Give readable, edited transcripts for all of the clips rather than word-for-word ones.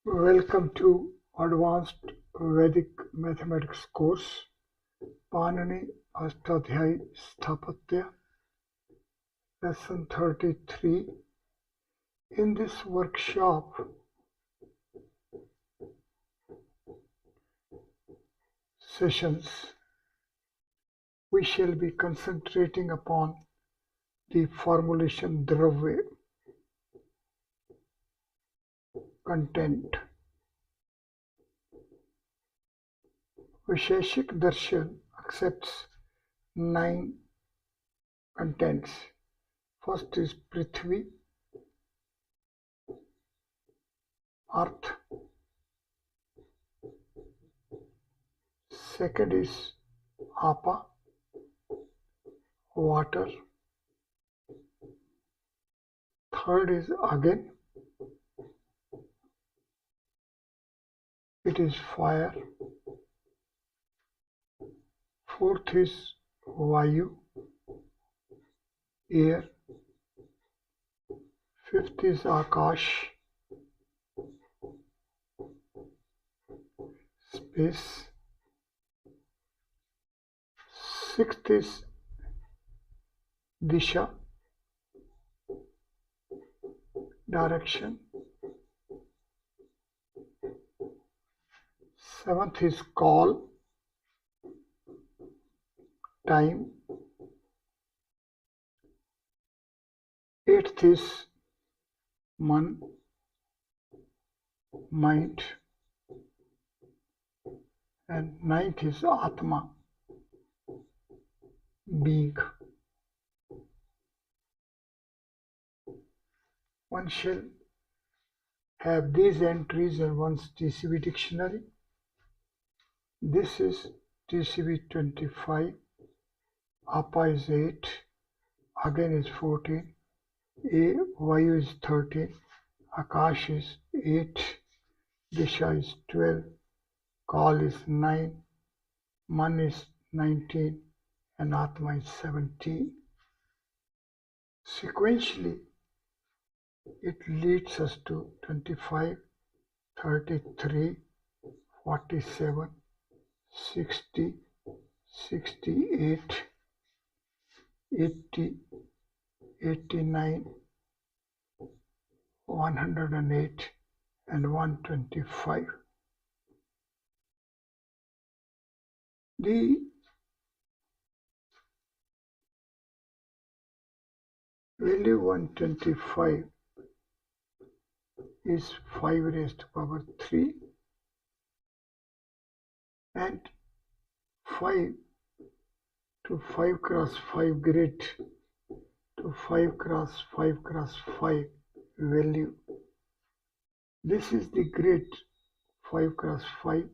Welcome to Advanced Vedic Mathematics course, Panini Ashtadhayayi Sthapatya, Lesson 33. In this workshop, sessions, we shall be concentrating upon the formulation Dravya, content. Visheshik Darshan accepts 9 contents. First is Prithvi, Earth. Second is Apa, water. Third is Agan, it is fire. Fourth is Vayu, air. Fifth is Akash, space. Sixth is Disha, direction. Seventh is Call, time. Eighth is Man, mind. And ninth is Atma, being. One shall have these entries in one's TCB dictionary. This is TCB 25, Apa is 8, Agan is 14, Vayu is 13, Akash is 8, Disha is 12, Call is 9, Man is 19, and Atma is 17. Sequentially, it leads us to 25, 33, 47, 60, 68, 80, 89, 108, and 125. The value 125 is 5 raised to power 3, and 5 to 5 cross 5 grid to 5 cross 5 cross 5 value. This is the grid 5 cross 5,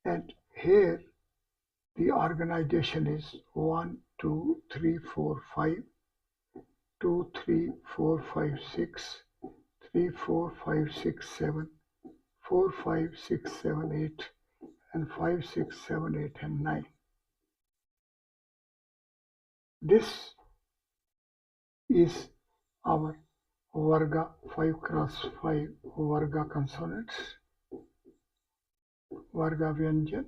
and here the organization is 1, 2, 3, 4, 5, 2, 3, 4, 5, 6, 3, 4, 5, 6, 7, 4, 5, 6, 7, 8, and 5, 6, 7, 8, and 9. This is our Varga 5 cross 5 Varga consonants. Varga Vyanjan,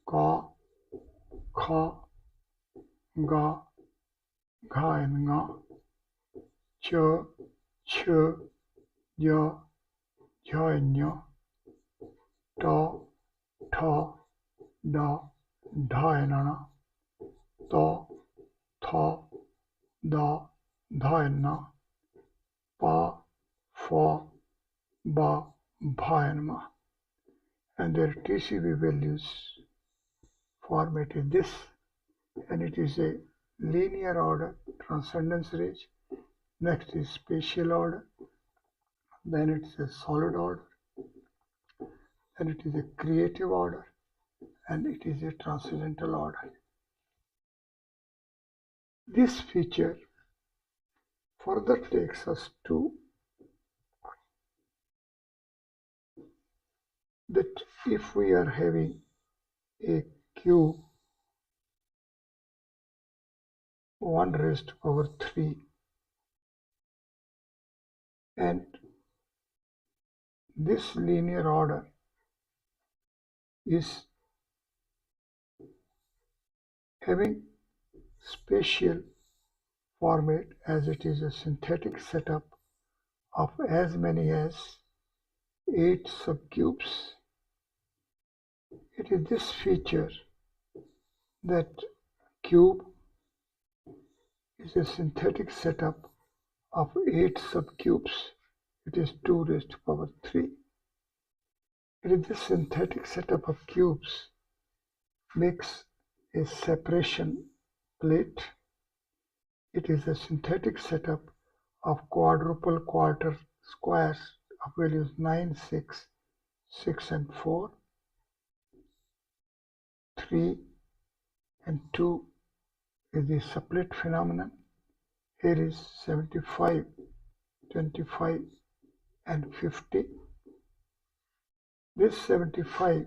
Ka, Kha, Ga, Gha and Nga, Cha, Ch, Ja, Ja and Nya, Ta, Tha, Da, Dha and Ana, Ta, Tha, Da, Dha and Na, Pa, Fa, Ba, Bha and Ma. And their TCB values format is this, and it is a linear order, transcendence range. Next is spatial order, then it's a solid order, then it is a creative order, and it is a transcendental order. This feature further takes us to that if we are having a cube 1 raised to power 3 and this linear order is having spatial format as it is a synthetic setup of as many as 8 subcubes. It is this feature that cube is a synthetic setup of 8 subcubes. It is 2 raised to power 3. It is this synthetic setup of cubes makes a separation plate. It is a synthetic setup of quadruple quarter squares of values 9, 6, 6 and 4, 3 and 2 is the split phenomenon. Here is 75, 25 and 50. This 75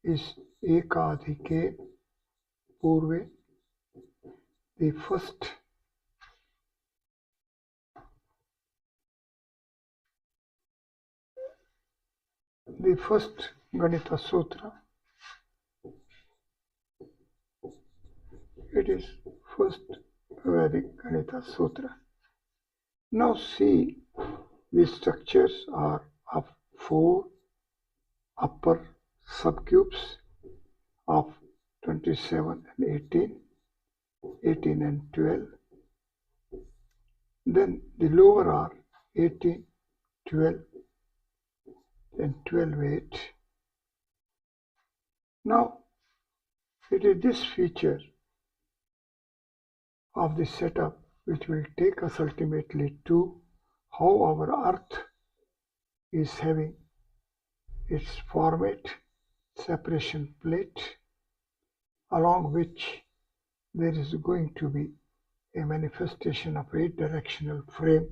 is एकाधिके Purve. The first Ganita Sutra. It is first Vedic Ganita Sutra. Now see, the structures are of 4 upper subcubes of 27 and 18, 18 and 12. Then the lower are 18, 12 and 12, 8. Now it is this feature of the setup which will take us ultimately to how our Earth is having its format, separation plate, along which there is going to be a manifestation of 8-directional frame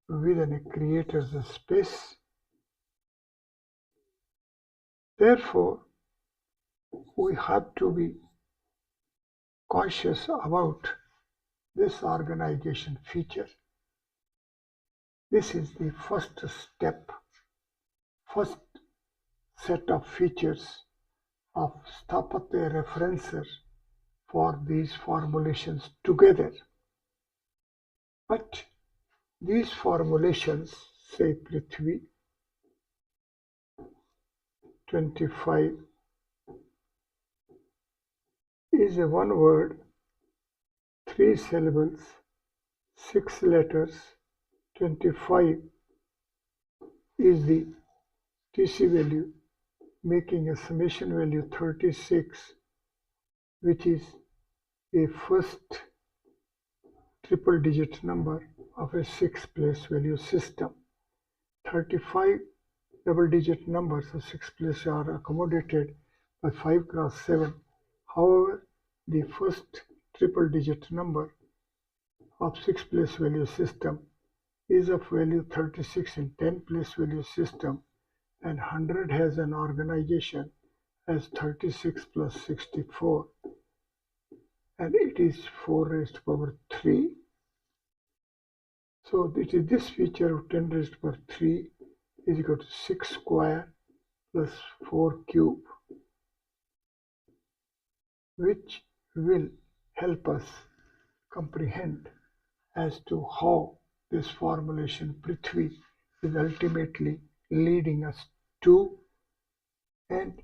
within a creator's space. Therefore, we have to be cautious about this organization feature. This is the first step, first set of features of Sthapatya references for these formulations together. But these formulations, say Prithvi, 25 is a one word, 3 syllables, 6 letters. 25 is the TC value, making a summation value 36, which is a first triple digit number of a 6-place value system. 35 double digit numbers of 6 place are accommodated by 5 cross 7. However, the first triple digit number of 6-place value system is of value 36 in 10-place value system, and 100 has an organization as 36 plus 64, and it is 4 raised to power 3. So it is this feature of 10 raised to power 3 is equal to 6 square plus 4 cube, which will help us comprehend as to how this formulation Prithvi is ultimately leading us to. And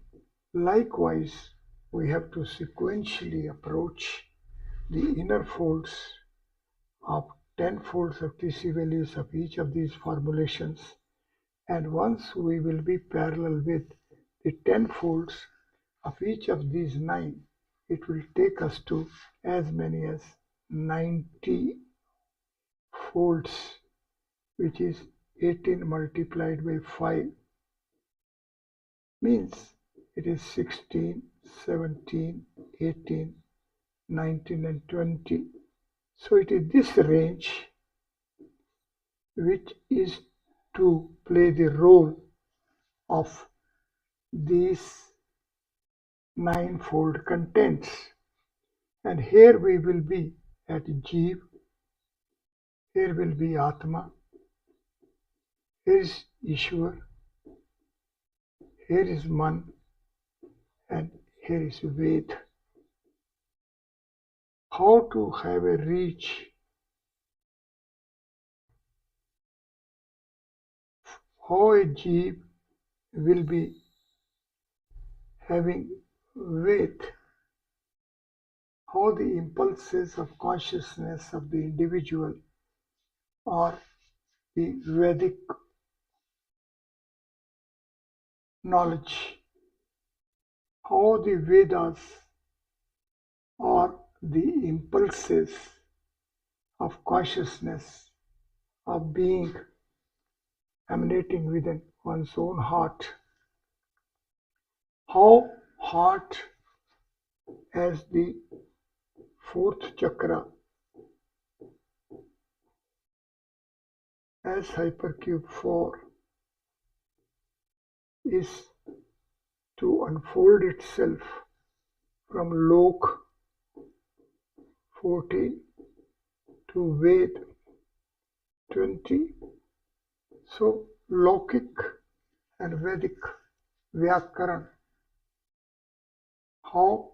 likewise, we have to sequentially approach the inner folds of 10 folds of TC values of each of these formulations. And once we will be parallel with the 10 folds of each of these 9, it will take us to as many as 90 folds, which is 18 multiplied by 5, means it is 16, 17, 18, 19 and 20. So it is this range which is to play the role of these 9-fold contents. And here we will be at Jeev, here will be Atma, Here is Ishwar, here is Man, and here is Ved. How to have a reach? How a jeev will be having Ved? How the impulses of consciousness of the individual or the Vedic knowledge, how the Vedas or the impulses of consciousness of being emanating within one's own heart, how heart as the fourth chakra, as hypercube 4, is to unfold itself from Lok 14 to Ved 20. So Lokic and Vedic Vyakaran, how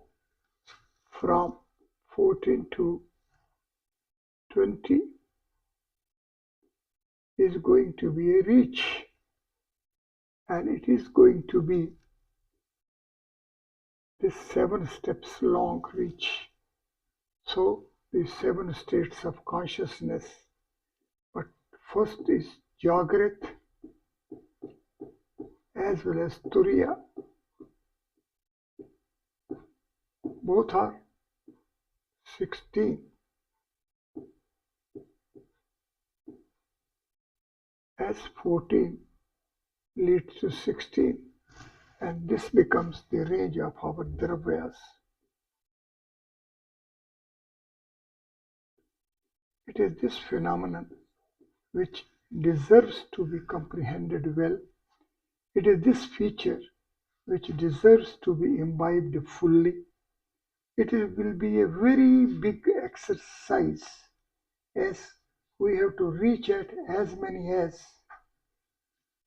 from 14 to 20 is going to be a reach, and it is going to be this 7 steps long reach. So the 7 states of consciousness, but first is Jagrat as well as Turiya. Both are 16. As 14 leads to 16, and this becomes the range of our dravyas. It is this phenomenon which deserves to be comprehended well. It is this feature which deserves to be imbibed fully. It will be a very big exercise, as we have to reach at as many as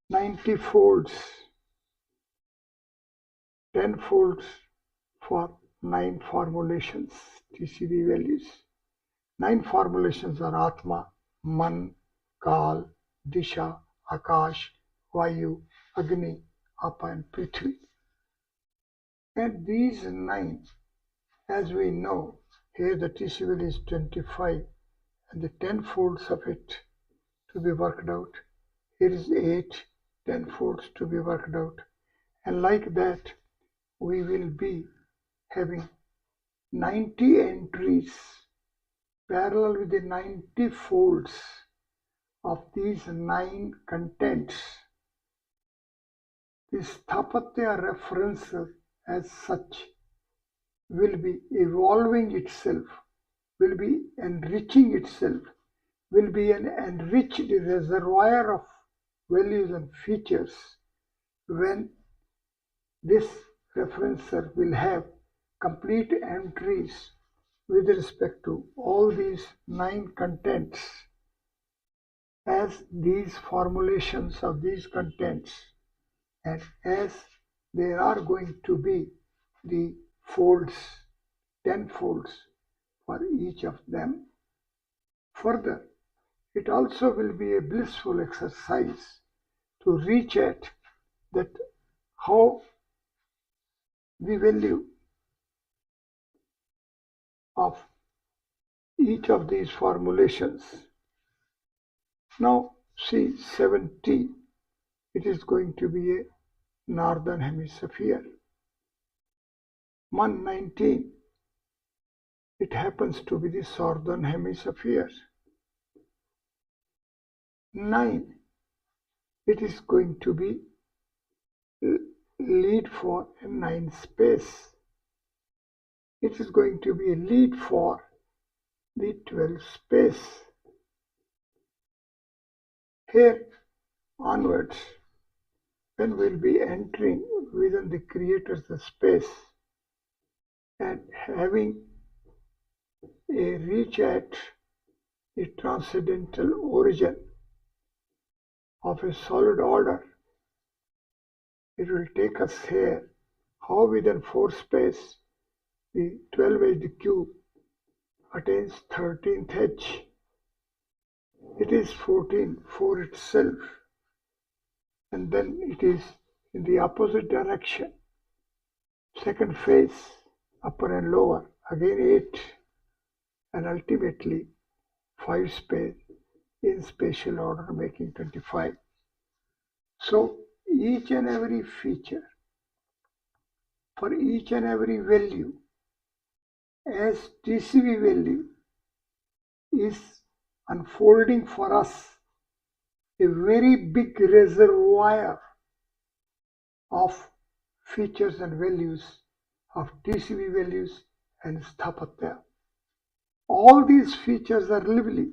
90 folds, 10 folds for 9 formulations, TCV values. 9 formulations are Atma, Man, Kal, Disha, Akash, Vayu, Agni, Apa and Prithvi. And these 9, as we know, here the TCV is 25 and the 10 folds of it to be worked out. Here is 8, 10 folds to be worked out. And like that, we will be having 90 entries parallel with the 90 folds of these 9 contents. The Sthapatya reference as such will be evolving itself, will be enriching itself, will be an enriched reservoir of values and features when this referencer will have complete entries with respect to all these 9 contents, as these formulations of these contents, and as there are going to be the folds, 10 folds for each of them. Further, it also will be a blissful exercise to reach at that how the value of each of these formulations. Now see 70, it is going to be a northern hemisphere. 119, it happens to be the southern hemisphere. 9, it is going to be lead for a 9 space. It is going to be a lead for the 12 space. Here onwards, when we'll be entering within the creator's space and having a reach at the transcendental origin of a solid order. It will take us here. How within 4 space the 12-edged cube attains 13th edge. It is 14 for itself, and then it is in the opposite direction. Second phase, upper and lower, again 8, and ultimately 5 space in spatial order, making 25. So each and every feature, for each and every value, as TCV value is unfolding for us a very big reservoir of features and values of TCV values and Ashtadhayayi. All these features are lively.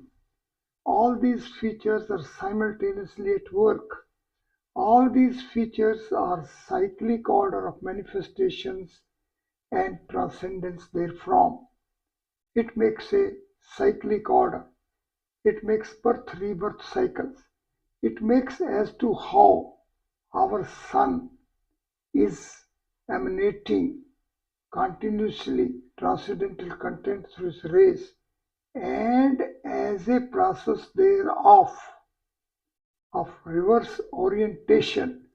All these features are simultaneously at work. All these features are cyclic order of manifestations and transcendence therefrom. It makes a cyclic order. It makes birth rebirth cycles. It makes as to how our sun is emanating continuously transcendental content through its rays, and as a process thereof of reverse orientation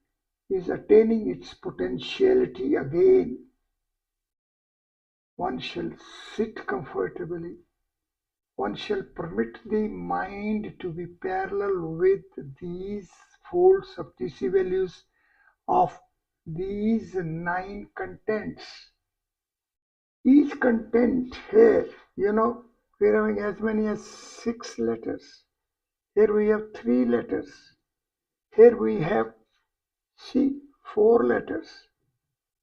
is attaining its potentiality again. One shall sit comfortably. One shall permit the mind to be parallel with these folds of TC values of these 9 contents. Each content here, we're having as many as 6 letters. Here we have 3 letters. Here we have, 4 letters.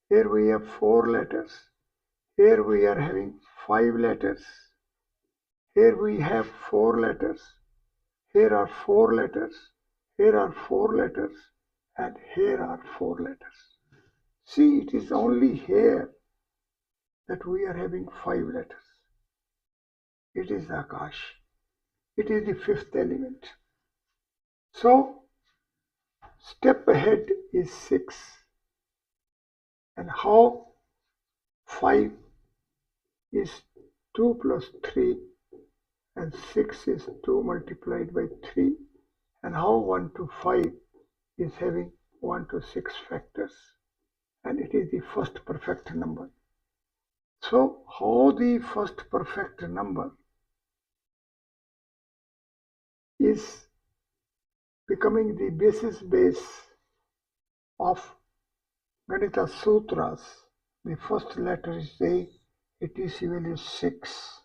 Here we have 4 letters. Here we are having 5 letters. Here we have 4 letters. Here are 4 letters. Here are 4 letters. And here are 4 letters. See, it is only here that we are having 5 letters. It is Akash. It is the 5th element. So, step ahead is 6. And how 5 is 2 plus 3, and 6 is 2 multiplied by 3. And how 1 to 5 is having 1 to 6 factors. And it is the first perfect number. So, how the first perfect number is becoming the base of Ganita Sutras. The first letter is A, its value is 6.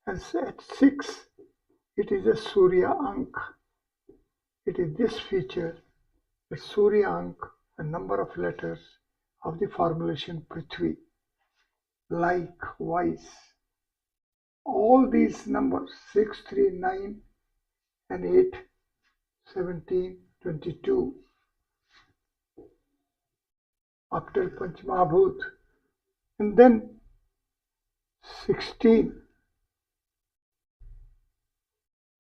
And at 6, it is a Surya Ank. It is this feature, the Surya Ank, the number of letters of the formulation Prithvi. Likewise, all these numbers 6, 3, 9, and 8, 17, 22, up till Panchmahabhut, and then 16.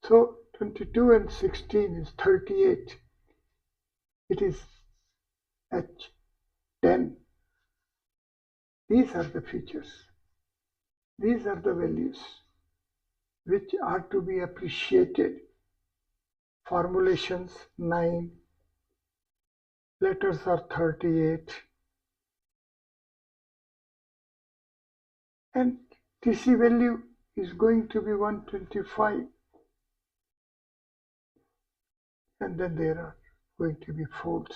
So 22 and 16 is 38. It is H10. These are the features. These are the values which are to be appreciated. Formulations 9, letters are 38, and TC value is going to be 125, and then there are going to be folds,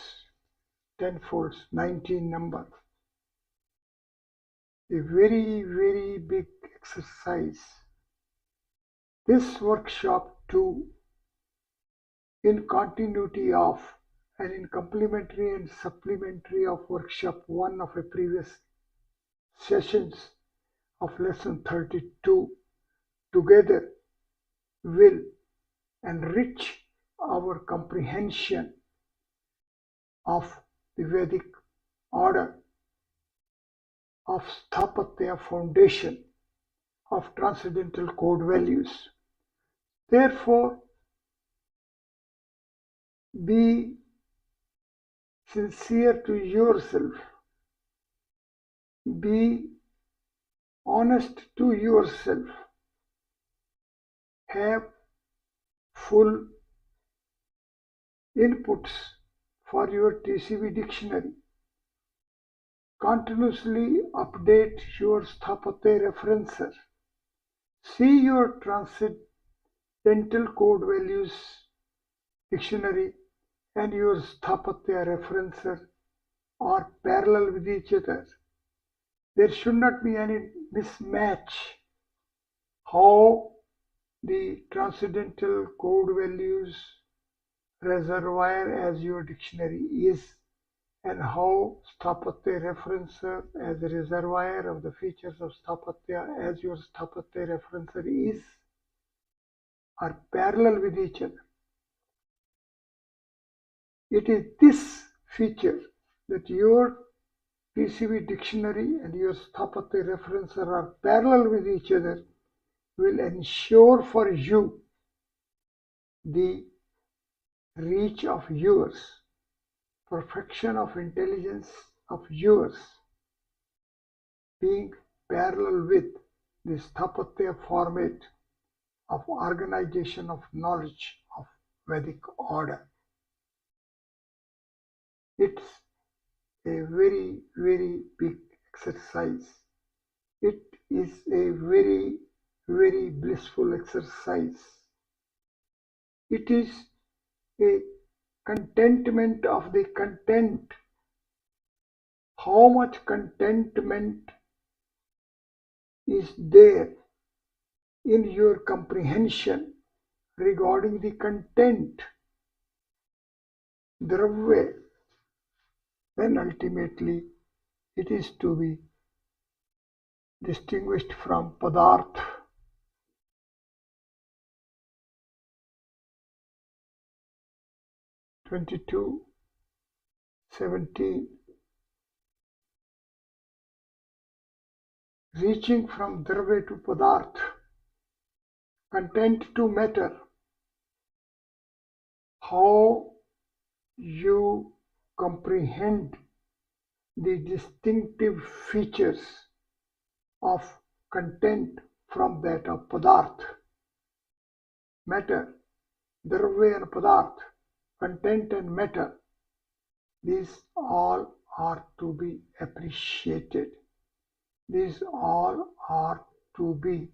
10 folds, 19 number. A very, very big exercise. This workshop too, in continuity of and in complementary and supplementary of workshop 1 of a previous sessions of lesson 32, together will enrich our comprehension of the Vedic order, of Ashtadhayayi foundation, of transcendental code values. Therefore, Be sincere to yourself. Be honest to yourself. Have full inputs for your TCV dictionary. Continuously update your Sthapatya referencer. See your transcendental code values dictionary and your Sthapatya referencer are parallel with each other. There should not be any mismatch. How the transcendental code values reservoir as your dictionary is, and how Sthapatya referencer as a reservoir of the features of Sthapatya as your Sthapatya referencer is, are parallel with each other. It is this feature that your PCB dictionary and your Sthapatya referencer are parallel with each other will ensure for you the reach of yours, perfection of intelligence of yours, being parallel with the Sthapatya format of organization of knowledge of Vedic order. It's a very, very big exercise. It is a very, very blissful exercise. It is a contentment of the content. How much contentment is there in your comprehension regarding the content, dravya, then ultimately it is to be distinguished from padarth. (22) 17. Reaching from dravya to padarth, content to matter. How you comprehend the distinctive features of content from that of padarth. Matter, dravya and padarth, content and matter, these all are to be appreciated. These all are to be